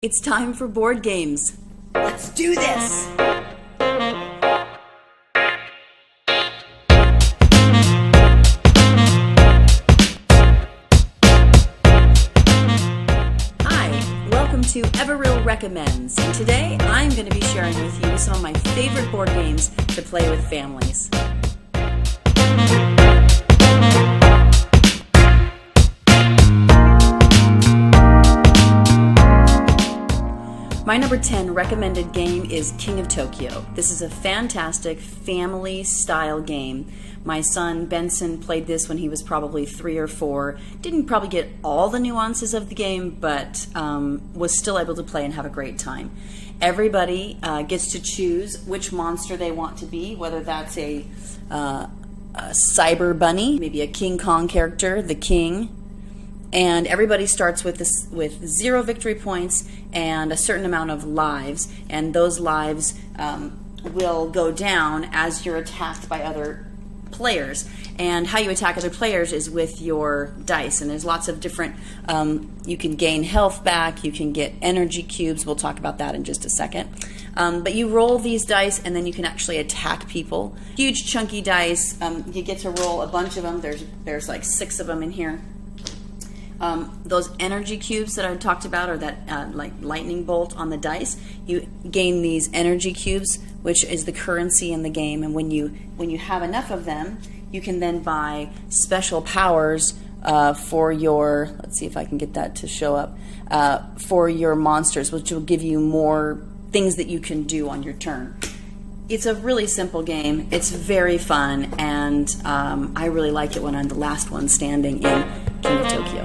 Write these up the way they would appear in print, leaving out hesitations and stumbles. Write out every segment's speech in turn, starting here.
It's time for board games. Let's do this! Hi, welcome to EvoReal Recommends. And today I'm going to be sharing with you some of my favorite board games to play with families. My number 10 recommended game is King of Tokyo. This is a fantastic family-style game. My son Benson played this when he was probably 3 or 4. Didn't probably get all the nuances of the game, but was still able to play and have a great time. Everybody gets to choose which monster they want to be, whether that's a cyber bunny, maybe a King Kong character, the king. And everybody starts with 0 victory points and a certain amount of lives, and those lives will go down as you're attacked by other players. And how you attack other players is with your dice, and there's lots of different, you can gain health back, you can get energy cubes, we'll talk about that in just a second. But you roll these dice and then you can actually attack people. Huge chunky dice, you get to roll a bunch of them, there's like 6 of them in here. Those energy cubes that I talked about, or that like lightning bolt on the dice, you gain these energy cubes, which is the currency in the game. And when you have enough of them, you can then buy special powers for your, let's see if I can get that to show up, for your monsters, which will give you more things that you can do on your turn. It's a really simple game. It's very fun, and I really like it when I'm the last one standing in King of Tokyo.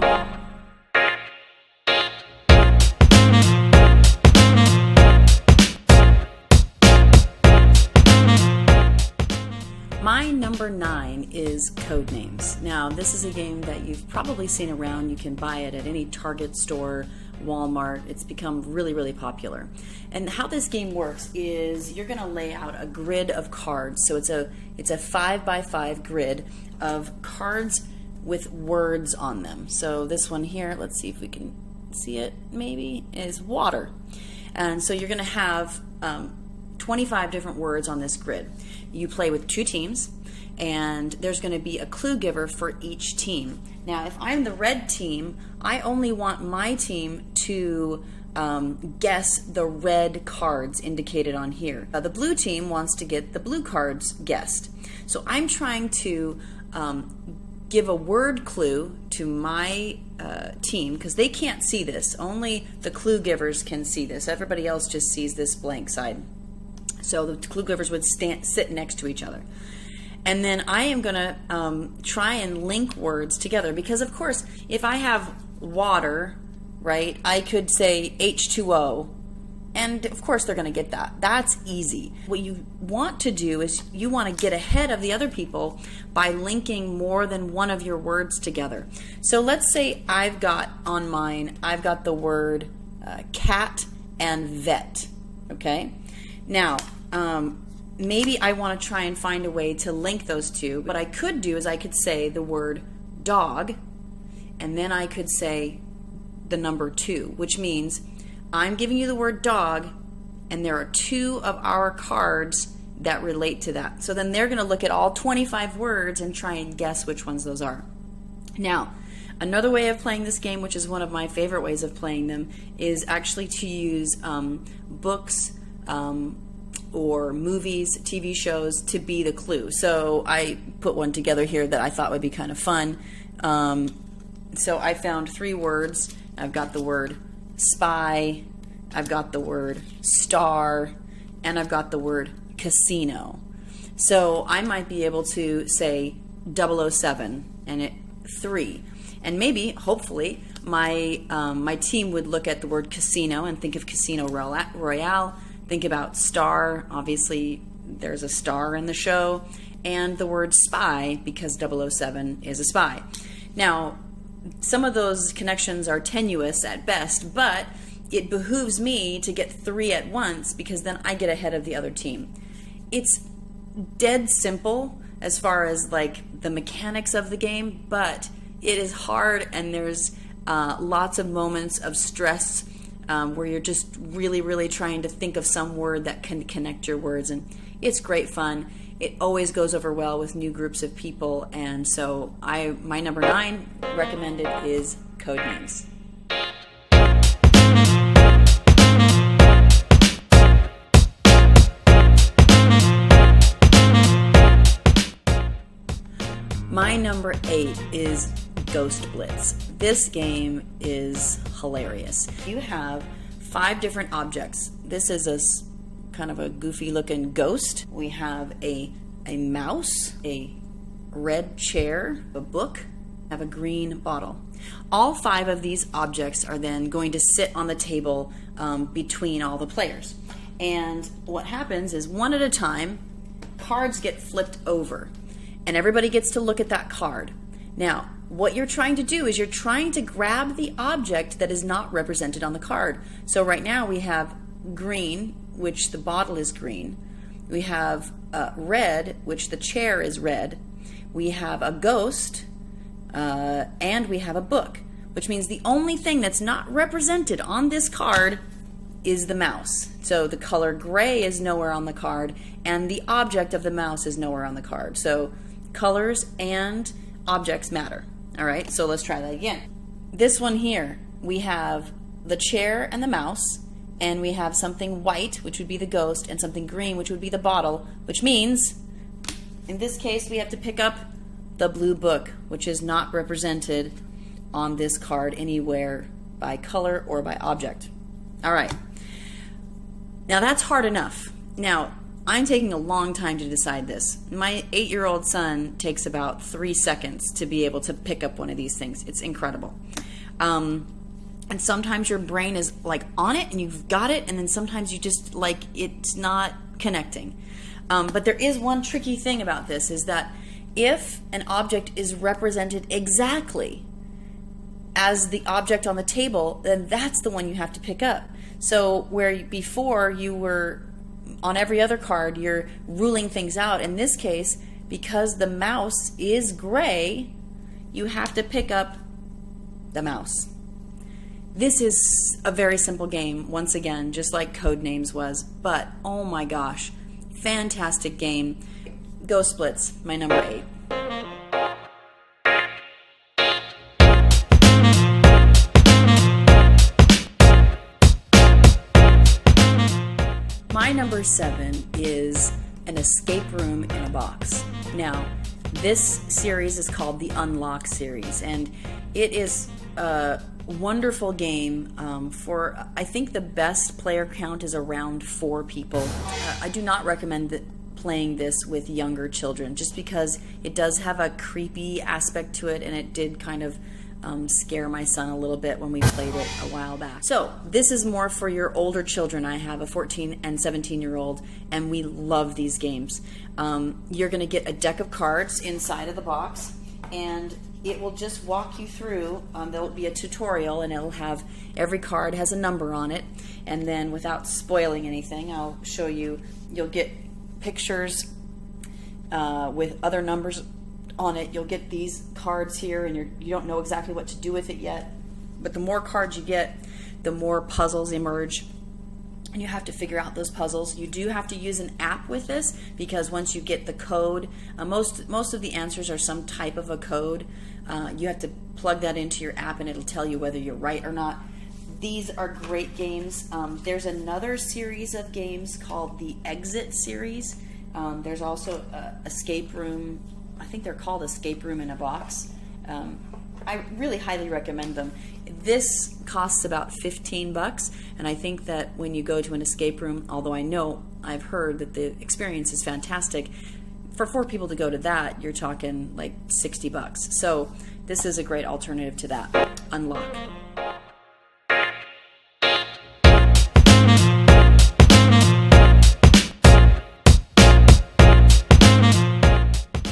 My number 9 is Codenames. Now, this is a game that you've probably seen around. You can buy it at any Target store, Walmart. It's become really, really popular. And how this game works is you're going to lay out a grid of cards. So it's a 5x5 grid of cards with words on them. So this one here, let's see if we can see it maybe, is water. And so you're going to have 25 different words on this grid. You play with 2 teams, and there's going to be a clue giver for each team. Now, if I'm the red team, I only want my team to guess the red cards indicated on here. The blue team wants to get the blue cards guessed. So I'm trying to give a word clue to my team, because they can't see this. Only the clue givers can see this. Everybody else just sees this blank side. So the clue givers would sit next to each other. And then I am going to try and link words together, because of course, if I have water, right, I could say H2O, and of course they're going to get that. That's easy. What you want to do is you want to get ahead of the other people by linking more than one of your words together. So let's say I've got on mine, I've got the word cat and vet, okay? Now, maybe I want to try and find a way to link those two. What I could do is I could say the word dog, and then I could say the number 2, which means I'm giving you the word dog, and there are 2 of our cards that relate to that. So then they're going to look at all 25 words and try and guess which ones those are. Now, another way of playing this game, which is one of my favorite ways of playing them, is actually to use books, or movies, TV shows to be the clue. So I put one together here that I thought would be kind of fun. So I found 3 words. I've got the word spy, I've got the word star, and I've got the word casino. So I might be able to say 007 and 3. And maybe, hopefully, my team would look at the word casino and think of Casino Royale. Think about star, obviously there's a star in the show, and the word spy, because 007 is a spy. Now, some of those connections are tenuous at best, but it behooves me to get 3 at once, because then I get ahead of the other team. It's dead simple as far as like the mechanics of the game, but it is hard, and there's lots of moments of stress where you're just really trying to think of some word that can connect your words, and it's great fun. It always goes over well with new groups of people, and so my number 9 recommended is Codenames. My number 8 is Ghost Blitz. This game is hilarious. You have 5 different objects. This is a kind of a goofy looking ghost. We have a mouse, a red chair, a book, have a green bottle. All 5 of these objects are then going to sit on the table between all the players. And what happens is, one at a time, cards get flipped over, and everybody gets to look at that card. Now, what you're trying to do is you're trying to grab the object that is not represented on the card. So right now we have green, which the bottle is green. We have red, which the chair is red. We have a ghost, and we have a book, which means the only thing that's not represented on this card is the mouse. So the color gray is nowhere on the card, and the object of the mouse is nowhere on the card. So colors and objects matter. All right, so let's try that again. This one here, we have the chair and the mouse, and we have something white, which would be the ghost, and something green, which would be the bottle, which means, in this case, we have to pick up the blue book, which is not represented on this card anywhere by color or by object. All right. Now that's hard enough. Now, I'm taking a long time to decide this. My 8-year-old son takes about 3 seconds to be able to pick up one of these things. It's incredible. And sometimes your brain is like on it and you've got it, and then sometimes you just like it's not connecting. But there is one tricky thing about this, is that if an object is represented exactly as the object on the table, then that's the one you have to pick up. So where before you were on every other card, you're ruling things out. In this case, because the mouse is gray, you have to pick up the mouse. This is a very simple game, once again, just like Codenames was, but oh my gosh, fantastic game. Ghost Blitz, my number 8. My number 7 is an escape room in a box. Now, this series is called the Unlock series, and it is a wonderful game for, I think the best player count is around 4 people. I do not recommend playing this with younger children, just because it does have a creepy aspect to it, and it did kind of scare my son a little bit when we played it a while back. So this is more for your older children. I have a 14 and 17-year-old, and we love these games. You're going to get a deck of cards inside of the box, and it will just walk you through. There'll be a tutorial, and it'll have, every card has a number on it, and then without spoiling anything, I'll show you, you'll get pictures with other numbers on it. You'll get these cards here, and you don't know exactly what to do with it yet, but the more cards you get, the more puzzles emerge, and you have to figure out those puzzles. You do have to use an app with this, because once you get the code, most of the answers are some type of a code. You have to plug that into your app, and it'll tell you whether you're right or not. These are great games. There's another series of games called the Exit series. There's also Escape Room. I think they're called Escape Room in a Box. I really highly recommend them. This costs about $15, and I think that when you go to an escape room, although I've heard that the experience is fantastic, for 4 people to go to that, you're talking like $60. So this is a great alternative to that. Unlock.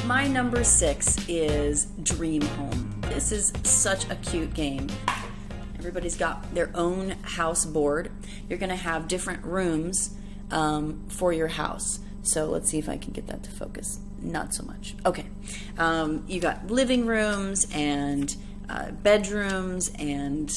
My number 6 is Dream Home. This is such a cute game. Everybody's got their own house board. You're going to have different rooms for your house. So let's see if I can get that to focus. Not so much. Okay. You got living rooms and bedrooms and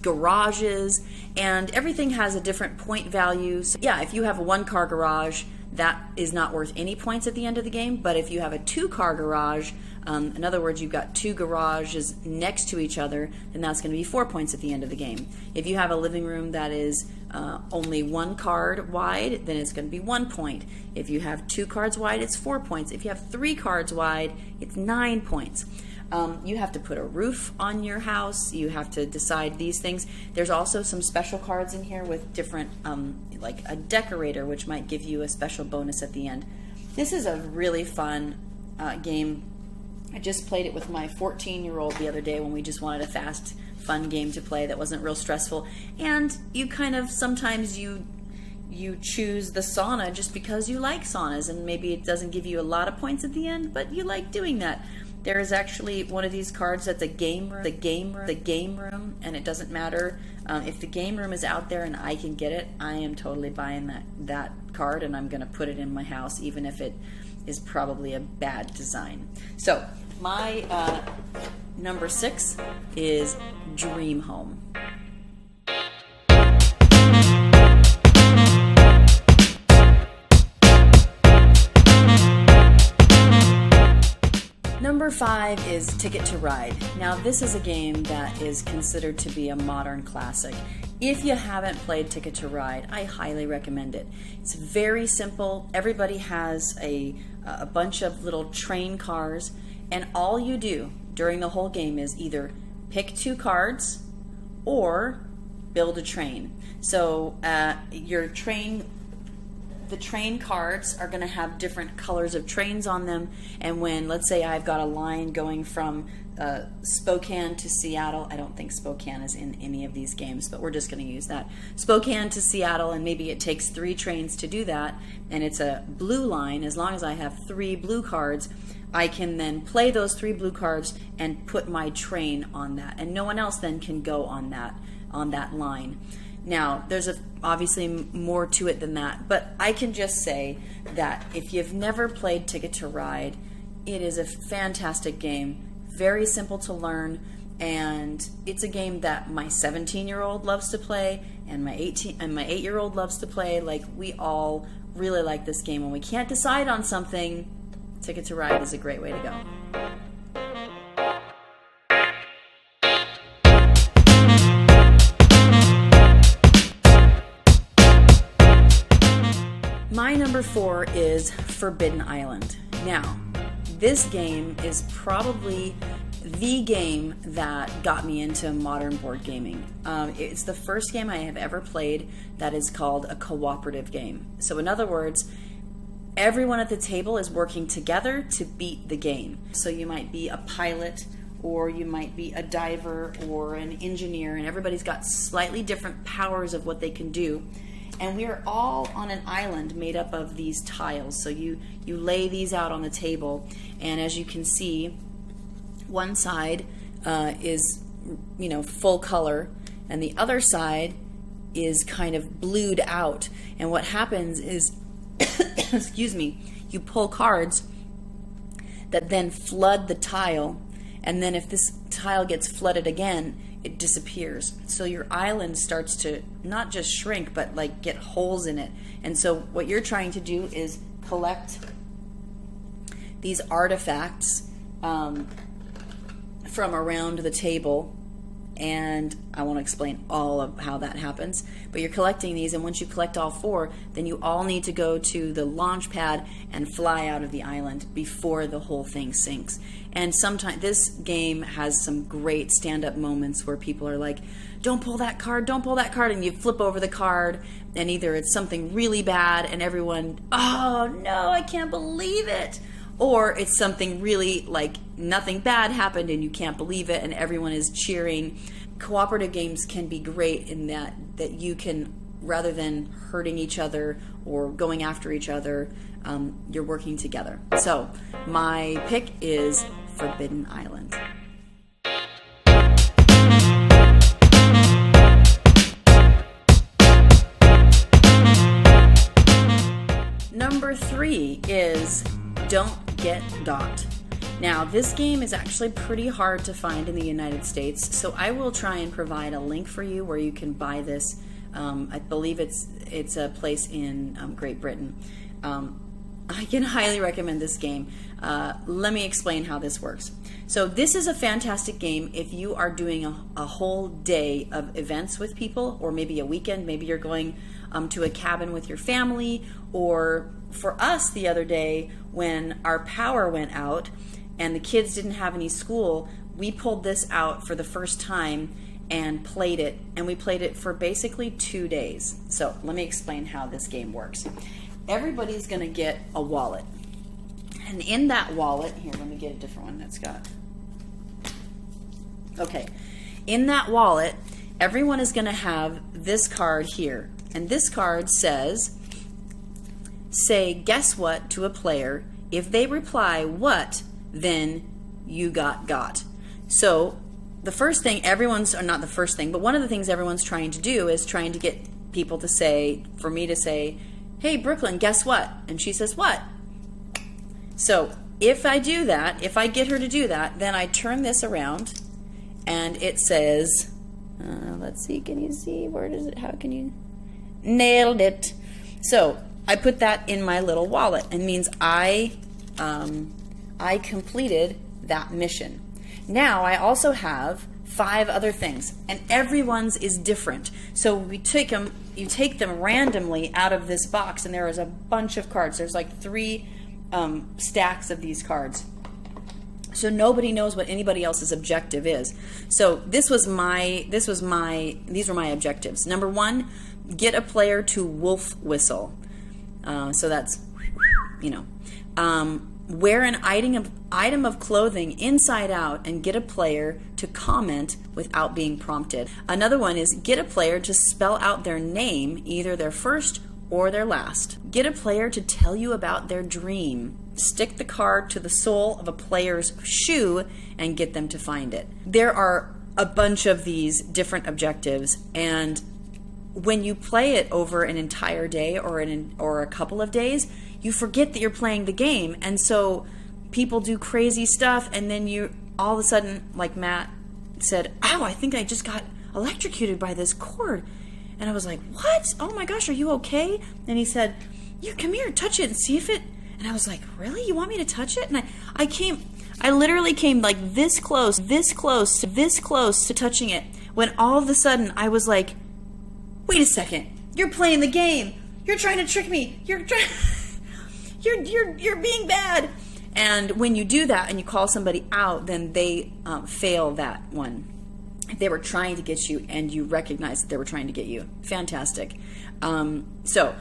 garages, and everything has a different point value. So yeah, if you have a 1-car garage, that is not worth any points at the end of the game. But if you have a 2-car garage, in other words, you've got 2 garages next to each other, then that's going to be 4 points at the end of the game. If you have a living room that is only 1 card wide, then it's going to be 1 point. If you have 2 cards wide, it's 4 points. If you have 3 cards wide, it's 9 points. You have to put a roof on your house. You have to decide these things. There's also some special cards in here with different, like a decorator, which might give you a special bonus at the end. This is a really fun game. I just played it with my 14-year-old the other day when we just wanted a fast, fun game to play that wasn't real stressful. And you kind of, sometimes you choose the sauna just because you like saunas, and maybe it doesn't give you a lot of points at the end, but you like doing that. There is actually one of these cards that's a game room, the game room, and it doesn't matter if the game room is out there and I can get it. I am totally buying that card, and I'm going to put it in my house, even if it is probably a bad design. So my number 6 is Dream Home. Number 5 is Ticket to Ride. Now this is a game that is considered to be a modern classic. If you haven't played Ticket to Ride, I highly recommend it. It's very simple. Everybody has a bunch of little train cars, and all you do during the whole game is either pick 2 cards or build a train. So the train cards are going to have different colors of trains on them, and when, let's say I've got a line going from Spokane to Seattle, I don't think Spokane is in any of these games, but we're just going to use that, Spokane to Seattle, and maybe it takes 3 trains to do that, and it's a blue line. As long as I have 3 blue cards, I can then play those 3 blue cards and put my train on that, and no one else then can go on that line. Now, there's obviously more to it than that, but I can just say that if you've never played Ticket to Ride, it is a fantastic game, very simple to learn, and it's a game that my 17-year-old loves to play, and my 8-year-old loves to play. Like, we all really like this game. When we can't decide on something, Ticket to Ride is a great way to go. My number 4 is Forbidden Island. Now, this game is probably the game that got me into modern board gaming. It's the first game I have ever played that is called a cooperative game. So in other words, everyone at the table is working together to beat the game. So you might be a pilot, or you might be a diver or an engineer, and everybody's got slightly different powers of what they can do. And we are all on an island made up of these tiles. So you lay these out on the table, and as you can see, one side is full color, and the other side is kind of blued out. And what happens is, excuse me, you pull cards that then flood the tile, and then if this tile gets flooded again, it disappears. So your island starts to not just shrink, but like get holes in it. And so what you're trying to do is collect these artifacts from around the table, and I won't explain all of how that happens, but you're collecting these, and once you collect all 4, then you all need to go to the launch pad and fly out of the island before the whole thing sinks. And sometimes this game has some great stand-up moments where people are like, don't pull that card, don't pull that card, and you flip over the card, and either it's something really bad and everyone, oh no, I can't believe it, or it's something really like nothing bad happened and you can't believe it and everyone is cheering. Cooperative games can be great in that you can, rather than hurting each other or going after each other, you're working together. So my pick is Forbidden Island. Number 3 is Don't Get Dot. Now, this game is actually pretty hard to find in the United States, so I will try and provide a link for you where you can buy this. I believe it's a place in Great Britain. I can highly recommend this game. Let me explain how this works. So this is a fantastic game if you are doing a whole day of events with people, or maybe a weekend. Maybe you're going to a cabin with your family, or for us the other day when our power went out and the kids didn't have any school, we pulled this out for the first time and played it, and we played it for basically 2 days. So let me explain how this game works. Everybody's going to get a wallet, and in that wallet, here, let me get a different one that's got, okay, in that wallet, everyone is going to have this card here, and this card says, say guess what to a player. If they reply what, then you got. So the first thing everyone's, or not the first thing, but one of the things everyone's trying to do is trying to get people to say, for me to say, hey Brooklyn, guess what? And she says what? So if I do that, if I get her to do that, then I turn this around and it says, let's see, can you see, where does it, how can you, nailed it. So I put that in my little wallet, and means I completed that mission. Now I also have 5 other things, and everyone's is different. So we take them, you take them randomly out of this box, and there is a bunch of cards. There's like 3 stacks of these cards. So nobody knows what anybody else's objective is. So these were my objectives. Number 1, get a player to wolf whistle. So that's, you know, wear an item of clothing inside out and get a player to comment without being prompted. Another one is get a player to spell out their name, either their first or their last. Get a player to tell you about their dream. Stick the card to the sole of a player's shoe and get them to find it. There are a bunch of these different objectives, and when you play it over an entire day or a couple of days, you forget that you're playing the game, and so people do crazy stuff, and then you all of a sudden, like Matt said, ow, I think I just got electrocuted by this cord. And I was like, what? Oh my gosh, are you okay? And he said, you come here, touch it and see if it, and I was like, really? You want me to touch it? And I literally came like this close to touching it, when all of a sudden I was like, wait a second, you're playing the game. You're trying to trick me. You're being bad. And when you do that and you call somebody out, then they fail that one. If they were trying to get you and you recognize that they were trying to get you. Fantastic. So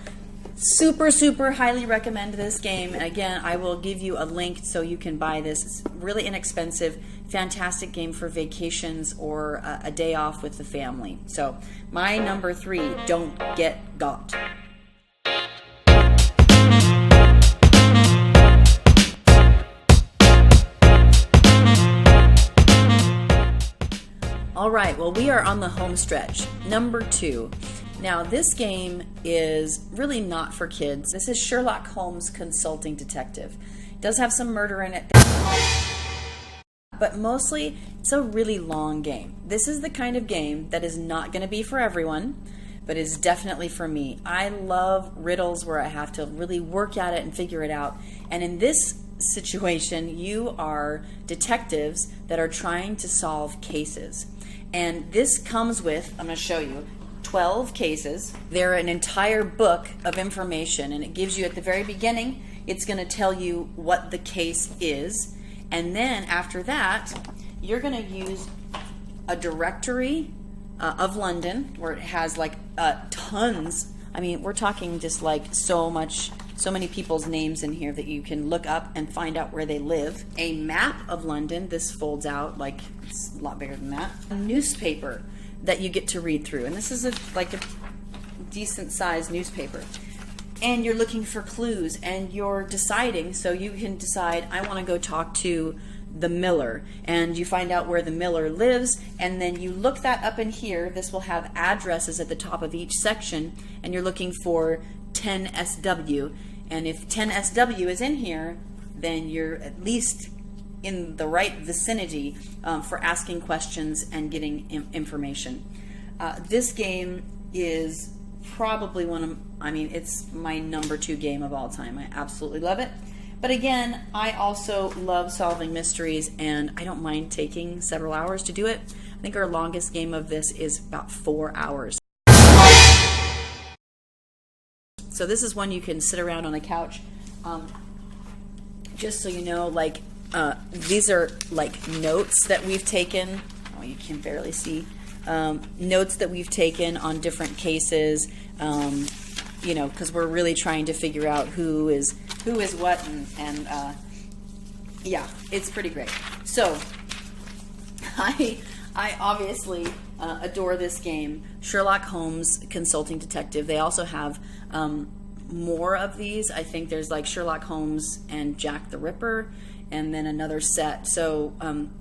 super highly recommend this game. And again, I will give you a link so you can buy this. It's really inexpensive, fantastic game for vacations or a day off with the family. So my number 3, don't get got. All right, well, we are on the home stretch. Number 2. Now, this game is really not for kids. This is Sherlock Holmes Consulting Detective. It does have some murder in it, but mostly it's a really long game. This is the kind of game that is not going to be for everyone, but is definitely for me. I love riddles where I have to really work at it and figure it out. And in this situation, you are detectives that are trying to solve cases. And this comes with, I'm going to show you, 12 cases. They're an entire book of information, and it gives you at the very beginning, it's going to tell you what the case is. And then after that, you're going to use a directory of London, where it has like tons. I mean, we're talking just like so many people's names in here that you can look up and find out where they live. A map of London. This folds out, like it's a lot bigger than that. A newspaper that you get to read through, and this is like a decent sized newspaper. And you're looking for clues, and you're deciding, so you can decide, I want to go talk to the miller, and you find out where the miller lives, and then you look that up in here. This will have addresses at the top of each section, and you're looking for 10SW, and if 10SW is in here, then you're at least in the right vicinity for asking questions and getting information. This game is probably it's my number 2 game of all time. I absolutely love it. But again, I also love solving mysteries, and I don't mind taking several hours to do it. I think our longest game of this is about 4 hours. So this is one you can sit around on a couch. Just so you know, like these are like notes that we've taken. Oh, you can barely see. Notes that we've taken on different cases. You know, because we're really trying to figure out who is what, and yeah, it's pretty great. So I obviously adore this game. Sherlock Holmes Consulting Detective. They also have more of these. I think there's like Sherlock Holmes and Jack the Ripper, and then another set. So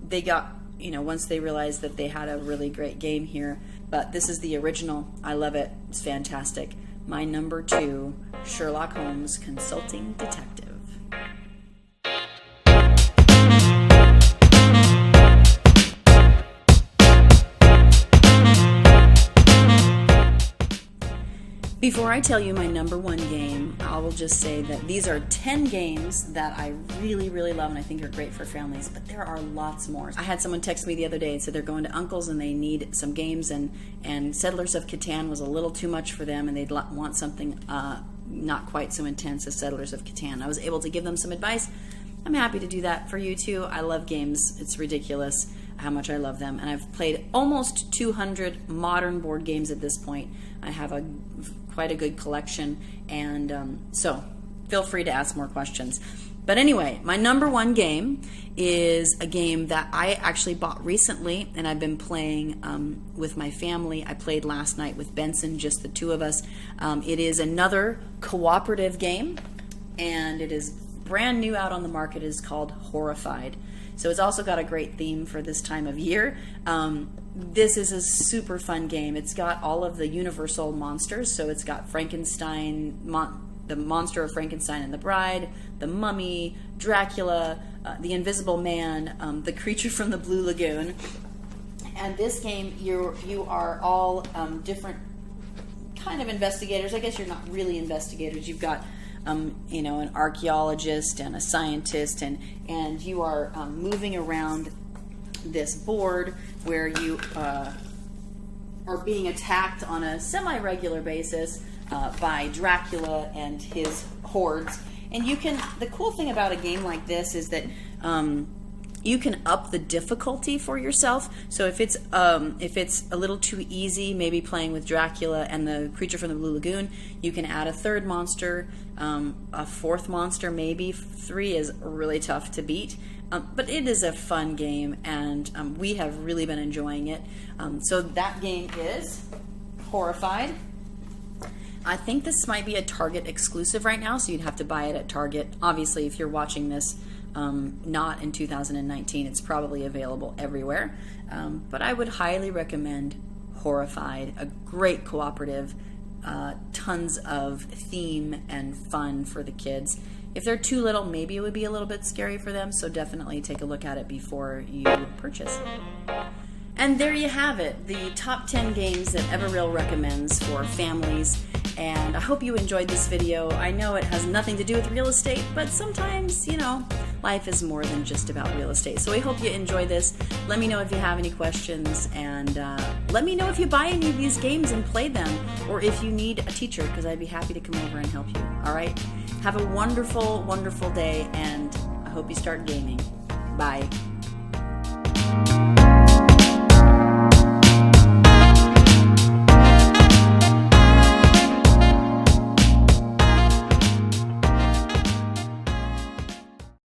they got, you know, once they realized that they had a really great game here. But this is the original. I love it. It's fantastic. My number 2, Sherlock Holmes Consulting Detective. Before I tell you my number 1 game, I will just say that these are 10 games that I really, really love and I think are great for families, but there are lots more. I had someone text me the other day and said they're going to Uncle's and they need some games, and Settlers of Catan was a little too much for them, and they'd want something not quite so intense as Settlers of Catan. I was able to give them some advice. I'm happy to do that for you too. I love games. It's ridiculous how much I love them, and I've played almost 200 modern board games at this point. I have quite a good collection, and so feel free to ask more questions. But anyway, my number 1 game is a game that I actually bought recently, and I've been playing with my family. I played last night with Benson, just the 2 of us. It is another cooperative game, and it is brand new out on the market. It is called Horrified. So it's also got a great theme for this time of year. This is a super fun game. It's got all of the universal monsters. So it's got Frankenstein, the monster of Frankenstein and the Bride, the Mummy, Dracula, the Invisible Man, the creature from the Blue Lagoon. And this game, you are all different kind of investigators. I guess you're not really investigators. You've got you know, an archaeologist and a scientist, and you are moving around this board where you are being attacked on a semi-regular basis by Dracula and his hordes. And the cool thing about a game like this is that you can up the difficulty for yourself. So if it's a little too easy, maybe playing with Dracula and the creature from the Blue Lagoon, you can add a 3rd monster, a 4th monster, maybe 3 is really tough to beat. But it is a fun game, and we have really been enjoying it. So that game is Horrified. I think this might be a Target exclusive right now, so you'd have to buy it at Target. Obviously, if you're watching this not in 2019, it's probably available everywhere. But I would highly recommend Horrified, a great cooperative, tons of theme and fun for the kids. If they're too little, maybe it would be a little bit scary for them, so definitely take a look at it before you purchase. And there you have it, the top 10 games that EvoReal recommends for families. And I hope you enjoyed this video. I know it has nothing to do with real estate, but sometimes, you know, life is more than just about real estate. So I hope you enjoy this. Let me know if you have any questions, and let me know if you buy any of these games and play them, or if you need a teacher, because I'd be happy to come over and help you. All right? Have a wonderful, wonderful day, and I hope you start gaming. Bye.